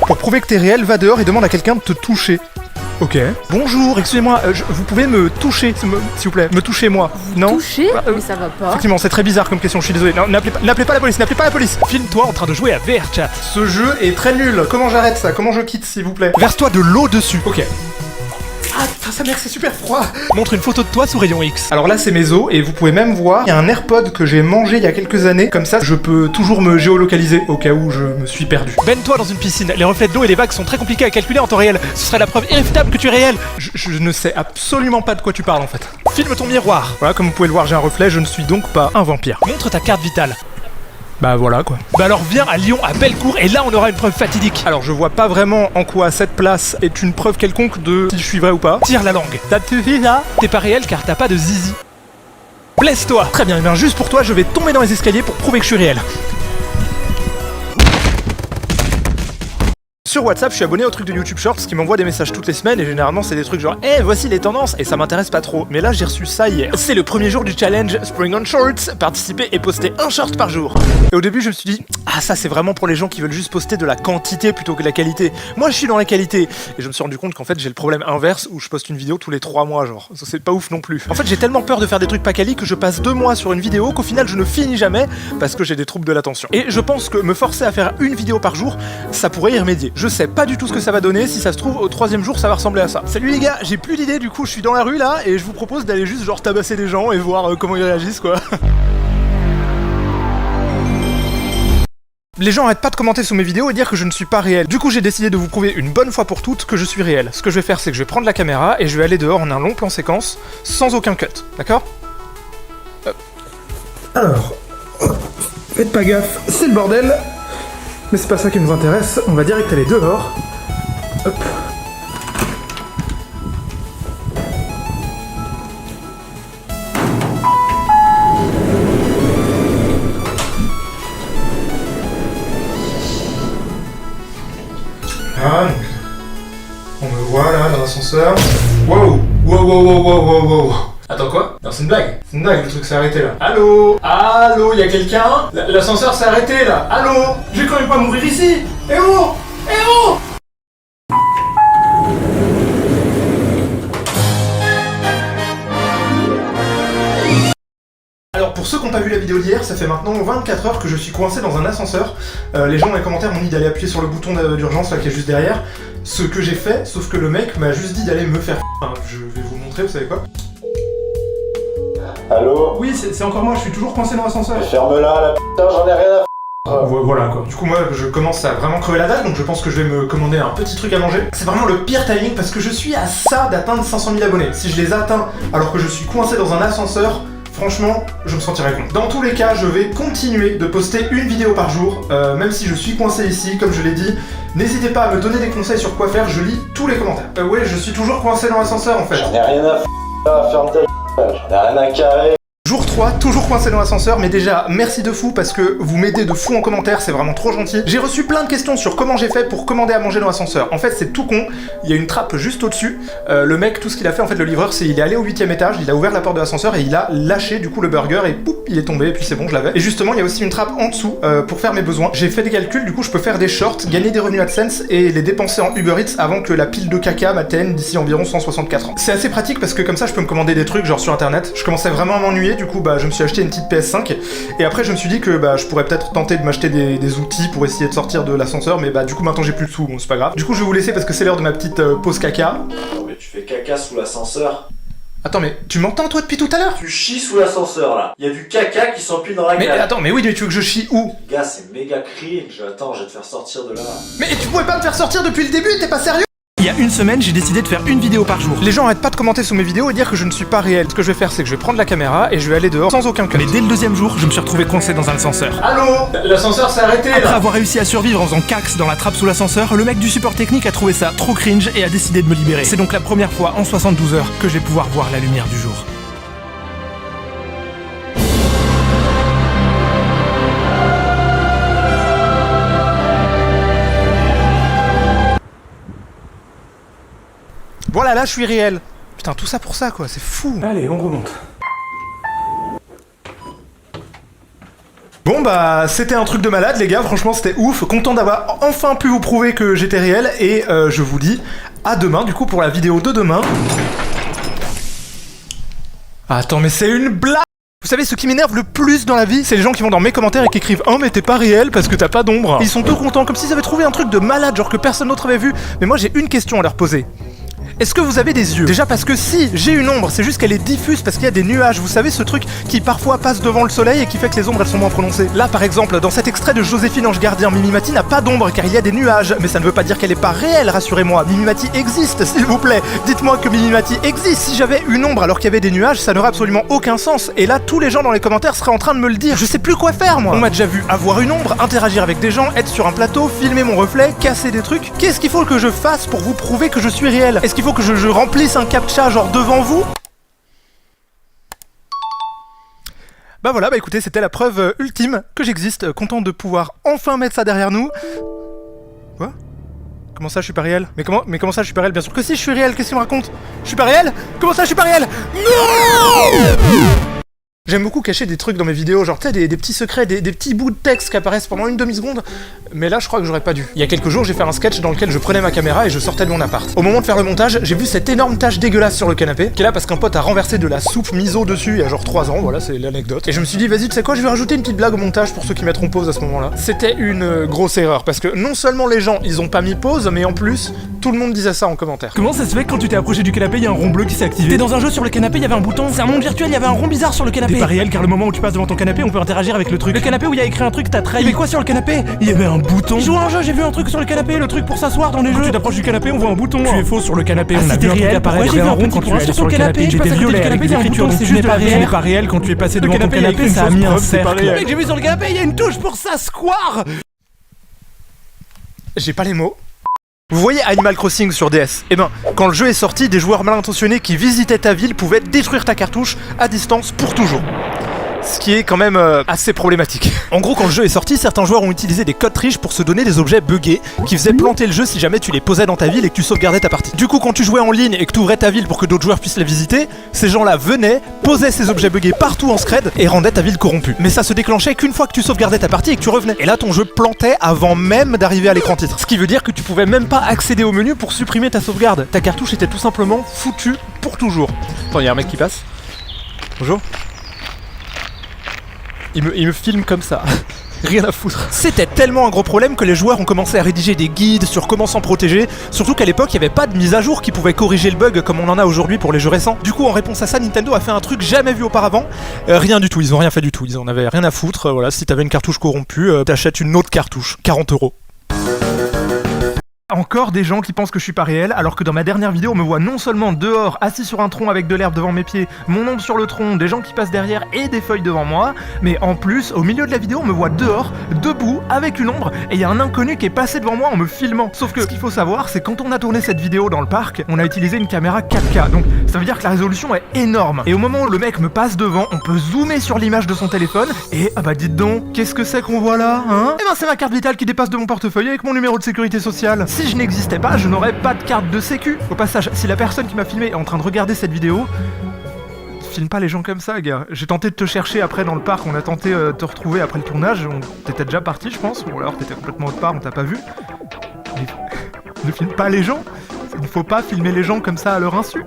Pour prouver que t'es réel, va dehors et demande à quelqu'un de te toucher. Ok. Bonjour, excusez-moi, vous pouvez me toucher, s'il vous plaît, me toucher moi. Non. Toucher mais ça va pas. Effectivement, c'est très bizarre comme question, je suis désolé. Non, n'appelez pas la police, n'appelez pas la police. Filme-toi en train de jouer à VRChat. Ce jeu est très nul. Comment j'arrête ça? Comment je quitte, s'il vous plaît? Verse-toi de l'eau dessus. Ok. Ah putain, sa mère, c'est super froid. Montre une photo de toi sous rayon X. Alors là, c'est mes os, et vous pouvez même voir, il y a un AirPod que j'ai mangé il y a quelques années. Comme ça, je peux toujours me géolocaliser au cas où je me suis perdu. Baigne-toi dans une piscine. Les reflets de l'eau et les vagues sont très compliqués à calculer en temps réel. Ce serait la preuve irréfutable que tu es réel. Je ne sais absolument pas de quoi tu parles en fait. Filme ton miroir. Voilà, comme vous pouvez le voir, j'ai un reflet, je ne suis donc pas un vampire. Montre ta carte vitale. Bah voilà quoi. Bah alors viens à Lyon, à Bellecour, et là on aura une preuve fatidique. Alors je vois pas vraiment en quoi cette place est une preuve quelconque de si je suis vrai ou pas. Tire la langue. Ça te suffit là? T'es pas réel car t'as pas de zizi. Blesse-toi. Très bien, et bien juste pour toi, je vais tomber dans les escaliers pour prouver que je suis réel. Sur WhatsApp, je suis abonné au truc de YouTube Shorts qui m'envoie des messages toutes les semaines et généralement c'est des trucs genre voici les tendances et ça m'intéresse pas trop. Mais là j'ai reçu ça hier. C'est le premier jour du challenge Spring on Shorts, participer et poster un short par jour. Et au début je me suis dit ça c'est vraiment pour les gens qui veulent juste poster de la quantité plutôt que de la qualité. Moi je suis dans la qualité. Et je me suis rendu compte qu'en fait j'ai le problème inverse où je poste une vidéo tous les 3 mois genre. Ça c'est pas ouf non plus. En fait j'ai tellement peur de faire des trucs pas quali que je passe 2 mois sur une vidéo qu'au final je ne finis jamais parce que j'ai des troubles de l'attention. Et je pense que me forcer à faire une vidéo par jour, ça pourrait y remédier. Je sais pas du tout ce que ça va donner, si ça se trouve au 3e jour ça va ressembler à ça. Salut les gars, j'ai plus d'idées du coup je suis dans la rue là et je vous propose d'aller juste genre tabasser des gens et voir comment ils réagissent quoi. Les gens arrêtent pas de commenter sous mes vidéos et dire que je ne suis pas réel. Du coup j'ai décidé de vous prouver une bonne fois pour toutes que je suis réel. Ce que je vais faire c'est que je vais prendre la caméra et je vais aller dehors en un long plan séquence sans aucun cut, d'accord? Alors, faites pas gaffe, c'est le bordel. Mais c'est pas ça qui nous intéresse, on va direct aller dehors. Hop. Ah, donc, on me voit là dans l'ascenseur. Wow, wow, wow, wow, wow, wow, wow. Attends quoi? Non c'est une blague. C'est une blague, le truc s'est arrêté là. Allô? Allô, y'a quelqu'un? L'ascenseur s'est arrêté là. Allô? Je vais quand même pas mourir ici. Eh oh! Eh oh! Alors pour ceux qui n'ont pas vu la vidéo d'hier, ça fait maintenant 24 heures que je suis coincé dans un ascenseur. Les gens dans les commentaires m'ont dit d'aller appuyer sur le bouton d'urgence là qui est juste derrière. Ce que j'ai fait, sauf que le mec m'a juste dit d'aller me faire enfin, je vais vous montrer, vous savez quoi? Allô? Oui, c'est encore moi, je suis toujours coincé dans l'ascenseur. Ferme-la, la putain, j'en ai rien à Voilà quoi. Du coup moi je commence à vraiment crever la dalle, donc je pense que je vais me commander un petit truc à manger. C'est vraiment le pire timing parce que je suis à ça d'atteindre 500 000 abonnés. Si je les atteins alors que je suis coincé dans un ascenseur, franchement, je me sentirai con. Dans tous les cas, je vais continuer de poster une vidéo par jour, même si je suis coincé ici, comme je l'ai dit. N'hésitez pas à me donner des conseils sur quoi faire, je lis tous les commentaires. Ouais, je suis toujours coincé dans l'ascenseur en fait. J'en ai rien à f***, ferme ta gueule, j'en ai rien à carrer. Jour 3, toujours coincé dans l'ascenseur, mais déjà, merci de fou parce que vous m'aidez de fou en commentaire, c'est vraiment trop gentil. J'ai reçu plein de questions sur comment j'ai fait pour commander à manger dans l'ascenseur. En fait, c'est tout con, il y a une trappe juste au-dessus. Le mec, tout ce qu'il a fait, en fait, le livreur, c'est il est allé au 8e étage, il a ouvert la porte de l'ascenseur et il a lâché du coup le burger et poup, il est tombé et puis c'est bon, je l'avais. Et justement, il y a aussi une trappe en dessous pour faire mes besoins. J'ai fait des calculs, du coup, je peux faire des shorts, gagner des revenus AdSense et les dépenser en Uber Eats avant que la pile de caca m'atteigne d'ici environ 164 ans. C'est assez pratique parce que comme ça, je peux me commander des trucs genre sur internet. Je commençais vraiment à m'ennuyer, du coup, bah, je me suis acheté une petite PS5 et après je me suis dit que bah, je pourrais peut-être tenter de m'acheter des outils pour essayer de sortir de l'ascenseur, mais bah du coup maintenant j'ai plus de sous, bon c'est pas grave. Du coup je vais vous laisser parce que c'est l'heure de ma petite pause caca. Non mais tu fais caca sous l'ascenseur. Attends mais tu m'entends toi depuis tout à l'heure? Tu chies sous l'ascenseur là. Il y a du caca qui s'empile dans la Mais gare. attends, mais oui mais tu veux que je chie où? Gars, c'est méga cringe. Attends, je vais te faire sortir de là. Mais tu pouvais pas me faire sortir depuis le début, t'es pas sérieux? Il y a une semaine, j'ai décidé de faire une vidéo par jour. Les gens arrêtent pas de commenter sous mes vidéos et dire que je ne suis pas réel. Ce que je vais faire, c'est que je vais prendre la caméra et je vais aller dehors sans aucun cut. Mais dès le 2e jour, je me suis retrouvé coincé dans un ascenseur. Allô? L'ascenseur s'est arrêté Après là. avoir réussi à survivre en faisant cax dans la trappe sous l'ascenseur, le mec du support technique a trouvé ça trop cringe et a décidé de me libérer. C'est donc la première fois en 72 heures que je vais pouvoir voir la lumière du jour. Voilà, là je suis réel. Putain, tout ça pour ça quoi, c'est fou. Allez, on remonte. Bon bah c'était un truc de malade les gars, franchement c'était ouf, content d'avoir enfin pu vous prouver que j'étais réel et je vous dis à demain du coup pour la vidéo de demain. Attends mais c'est une blague. Vous savez ce qui m'énerve le plus dans la vie, c'est les gens qui vont dans mes commentaires et qui écrivent « Oh mais t'es pas réel parce que t'as pas d'ombre ». Ils sont tout contents comme s'ils avaient trouvé un truc de malade genre que personne d'autre avait vu. Mais moi j'ai une question à leur poser. Est-ce que vous avez des yeux? Déjà parce que si j'ai une ombre, c'est juste qu'elle est diffuse parce qu'il y a des nuages. Vous savez ce truc qui parfois passe devant le soleil et qui fait que les ombres elles sont moins prononcées. Là par exemple, dans cet extrait de Joséphine Ange Gardien, Mimimati n'a pas d'ombre car il y a des nuages. Mais ça ne veut pas dire qu'elle est pas réelle, rassurez-moi. Mimimati existe, s'il vous plaît. Dites-moi que Mimimati existe. Si j'avais une ombre alors qu'il y avait des nuages, ça n'aurait absolument aucun sens. Et là, tous les gens dans les commentaires seraient en train de me le dire. Je sais plus quoi faire moi. On m'a déjà vu avoir une ombre, interagir avec des gens, être sur un plateau, filmer mon reflet, casser des trucs. Qu'est-ce qu'il faut que je fasse pour vous prouver que je suis réel? Est-ce qu'il faut que je remplisse un captcha genre devant vous? Bah voilà, bah écoutez, c'était la preuve ultime que j'existe, content de pouvoir enfin mettre ça derrière nous. Quoi? Comment ça je suis pas réel? Mais comment ça je suis pas réel? Bien sûr que si je suis réel, qu'est-ce qu'il me raconte? Je suis pas réel? Comment ça je suis pas réel? Non! J'aime beaucoup cacher des trucs dans mes vidéos, genre tu sais, des petits secrets, des petits bouts de texte qui apparaissent pendant une demi-seconde. Mais là, je crois que j'aurais pas dû. Il y a quelques jours, j'ai fait un sketch dans lequel je prenais ma caméra et je sortais de mon appart. Au moment de faire le montage, j'ai vu cette énorme tache dégueulasse sur le canapé, qui est là parce qu'un pote a renversé de la soupe miso dessus il y a genre 3 ans, voilà, c'est l'anecdote. Et je me suis dit, vas-y, tu sais quoi, je vais rajouter une petite blague au montage pour ceux qui mettront pause à ce moment-là. C'était une grosse erreur, parce que non seulement les gens, ils ont pas mis pause, mais en plus, tout le monde disait ça en commentaire. Comment ça se fait que quand tu t'es approché du canapé, il y a un rond bleu qui s'est activé? T'es dans un jeu sur le canapé, il y avait un bouton. C'est un monde virtuel, il y avait un rond bizarre sur le canapé. T'es pas réel car le moment où tu passes devant ton canapé, on peut interagir avec le truc. Le canapé où il y a écrit un truc, t'as trahi. Mais quoi sur le canapé? Il y avait un bouton. Je joue à un jeu, j'ai vu un truc sur le canapé, le truc pour s'asseoir dans les jeux. Tu t'approches du canapé, on voit un bouton. Tu es faux sur le canapé, on a vu un truc apparaître. J'ai vu un rond quand tu es allé sur le canapé, il était violet avec des écritures, donc tu n'es pas réel. Pas réel quand tu es passé devant ton canapé, ça a mis un cercle. Mec, j'ai vu sur le canapé, il y a une touche pour ça, square. J'ai pas les mots. Vous voyez Animal Crossing sur DS? Eh ben, quand le jeu est sorti, des joueurs mal intentionnés qui visitaient ta ville pouvaient détruire ta cartouche à distance pour toujours. Ce qui est quand même assez problématique. En gros, quand le jeu est sorti, certains joueurs ont utilisé des codes triches pour se donner des objets buggés qui faisaient planter le jeu si jamais tu les posais dans ta ville et que tu sauvegardais ta partie. Du coup, quand tu jouais en ligne et que tu ouvrais ta ville pour que d'autres joueurs puissent la visiter, ces gens-là venaient, posaient ces objets buggés partout en scred et rendaient ta ville corrompue. Mais ça se déclenchait qu'une fois que tu sauvegardais ta partie et que tu revenais. Et là, ton jeu plantait avant même d'arriver à l'écran titre. Ce qui veut dire que tu pouvais même pas accéder au menu pour supprimer ta sauvegarde. Ta cartouche était tout simplement foutue pour toujours. Attends, y'a un mec qui passe. Bonjour. Il me filme comme ça. Rien à foutre. C'était tellement un gros problème que les joueurs ont commencé à rédiger des guides sur comment s'en protéger, surtout qu'à l'époque il n'y avait pas de mise à jour qui pouvait corriger le bug comme on en a aujourd'hui pour les jeux récents. Du coup en réponse à ça, Nintendo a fait un truc jamais vu auparavant. Rien du tout, ils ont rien fait du tout, ils en avaient rien à foutre. Voilà, si t'avais une cartouche corrompue, t'achètes une autre cartouche, 40 €. Encore des gens qui pensent que je suis pas réel, alors que dans ma dernière vidéo on me voit non seulement dehors, assis sur un tronc avec de l'herbe devant mes pieds, mon ombre sur le tronc, des gens qui passent derrière et des feuilles devant moi, mais en plus, au milieu de la vidéo on me voit dehors, debout, avec une ombre, et il y a un inconnu qui est passé devant moi en me filmant. Sauf que ce qu'il faut savoir, c'est quand on a tourné cette vidéo dans le parc, on a utilisé une caméra 4K, donc ça veut dire que la résolution est énorme. Et au moment où le mec me passe devant, on peut zoomer sur l'image de son téléphone, et ah bah dites donc, qu'est-ce que c'est qu'on voit là, hein? Eh ben c'est ma carte vitale qui dépasse de mon portefeuille avec mon numéro de sécurité sociale. Si je n'existais pas, je n'aurais pas de carte de sécu. Au passage, si la personne qui m'a filmé est en train de regarder cette vidéo, filme pas les gens comme ça, gars. J'ai tenté de te chercher après dans le parc, on a tenté de te retrouver après le tournage, t'étais déjà parti, je pense, ou alors t'étais complètement autre part, on t'a pas vu. Mais ne filme pas les gens. Il ne faut pas filmer les gens comme ça à leur insu.